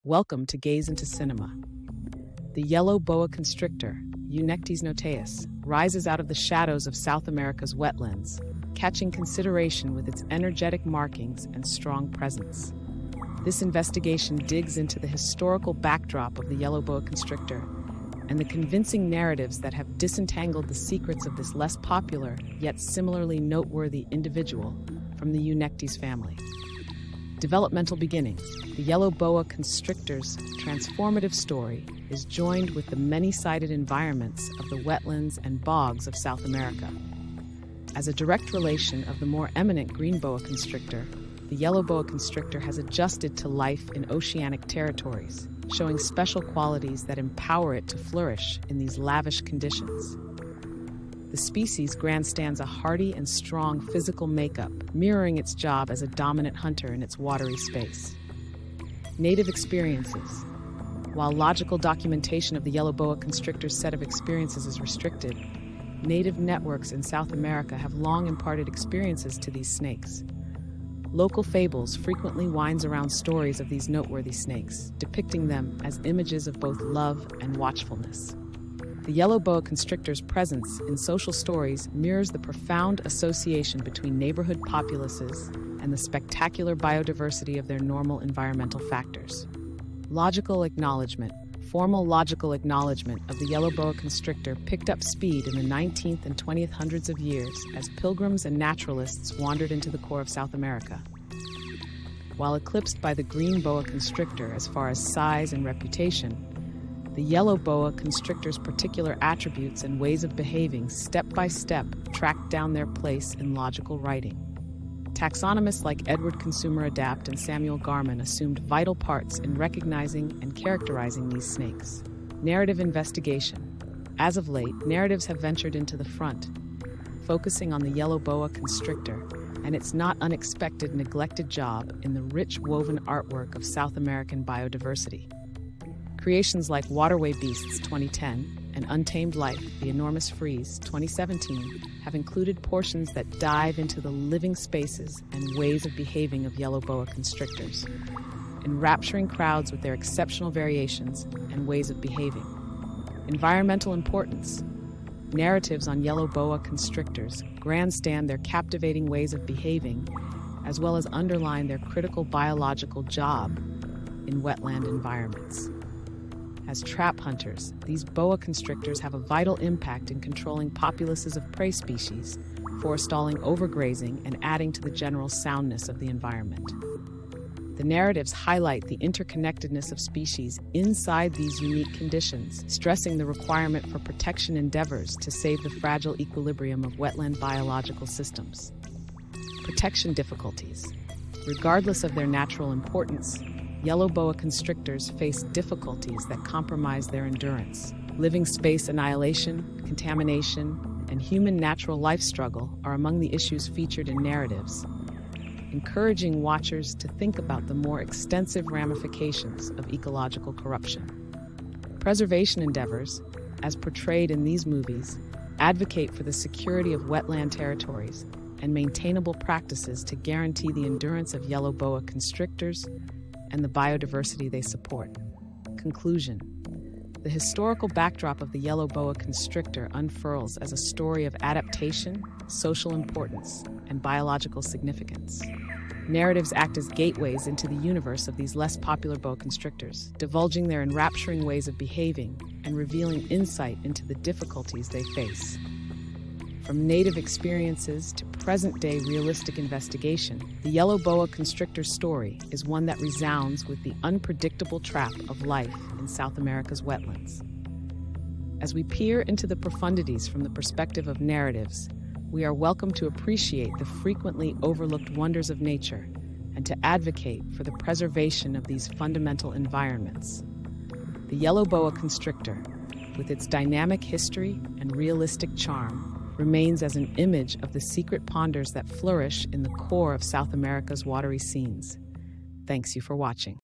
Welcome to Gaze into Cinema. The yellow boa constrictor, Enchanted noteus, rises out of the shadows of South America's wetlands, catching consideration with its energetic markings and strong presence. This investigation digs into the historical backdrop of the yellow boa constrictor and the convincing narratives that have disentangled the secrets of this less popular, yet similarly noteworthy individual from the Enchanted family. Developmental beginning. The yellow boa constrictor's transformative story is joined with the many-sided environments of the wetlands and bogs of South America. As a direct relation of the more eminent green boa constrictor, the yellow boa constrictor has adjusted to life in oceanic territories, showing special qualities that empower it to flourish in these lavish conditions. The species grandstands a hardy and strong physical makeup, mirroring its job as a dominant hunter in its watery space. Native experiences. While logical documentation of the yellow boa constrictor's set of experiences is restricted, native networks in South America have long imparted experiences to these snakes. Local fables frequently winds around stories of these noteworthy snakes, depicting them as images of both love and watchfulness. The yellow boa constrictor's presence in social stories mirrors the profound association between neighborhood populaces and the spectacular biodiversity of their normal environmental factors. Logical acknowledgement. Formal logical acknowledgement of the yellow boa constrictor picked up speed in the 19th and 20th hundreds of years as pilgrims and naturalists wandered into the core of South America. While eclipsed by the green boa constrictor as far as size and reputation, the yellow boa constrictor's particular attributes and ways of behaving step by step tracked down their place in logical writing. Taxonomists like Edward Consumer Adapt and Samuel Garman assumed vital parts in recognizing and characterizing these snakes. Narrative investigation. As of late, narratives have ventured into the front, focusing on the yellow boa constrictor and its not unexpected neglected job in the rich woven artwork of South American biodiversity. Creations like Waterway Beasts 2010 and Untamed Life, The Enormous Freeze 2017 have included portions that dive into the living spaces and ways of behaving of yellow boa constrictors, enrapturing crowds with their exceptional variations and ways of behaving. Environmental importance. Narratives on yellow boa constrictors grandstand their captivating ways of behaving, as well as underline their critical biological job in wetland environments. As trap hunters, these boa constrictors have a vital impact in controlling populaces of prey species, forestalling overgrazing and adding to the general soundness of the environment. The narratives highlight the interconnectedness of species inside these unique conditions, stressing the requirement for protection endeavors to save the fragile equilibrium of wetland biological systems. Protection difficulties. Regardless of their natural importance, yellow boa constrictors face difficulties that compromise their endurance. Living space annihilation, contamination, and human natural life struggle are among the issues featured in narratives, encouraging watchers to think about the more extensive ramifications of ecological corruption. Preservation endeavors, as portrayed in these movies, advocate for the security of wetland territories and maintainable practices to guarantee the endurance of yellow boa constrictors and the biodiversity they support. Conclusion. The historical backdrop of the yellow boa constrictor unfurls as a story of adaptation, social importance, and biological significance. Narratives act as gateways into the universe of these less popular boa constrictors, divulging their enrapturing ways of behaving and revealing insight into the difficulties they face. From native experiences to present-day realistic investigation, the yellow boa constrictor story is one that resounds with the unpredictable trap of life in South America's wetlands. As we peer into the profundities from the perspective of narratives, we are welcome to appreciate the frequently overlooked wonders of nature and to advocate for the preservation of these fundamental environments. The yellow boa constrictor, with its dynamic history and realistic charm, remains as an image of the secret ponders that flourish in the core of South America's watery scenes. Thanks you for watching.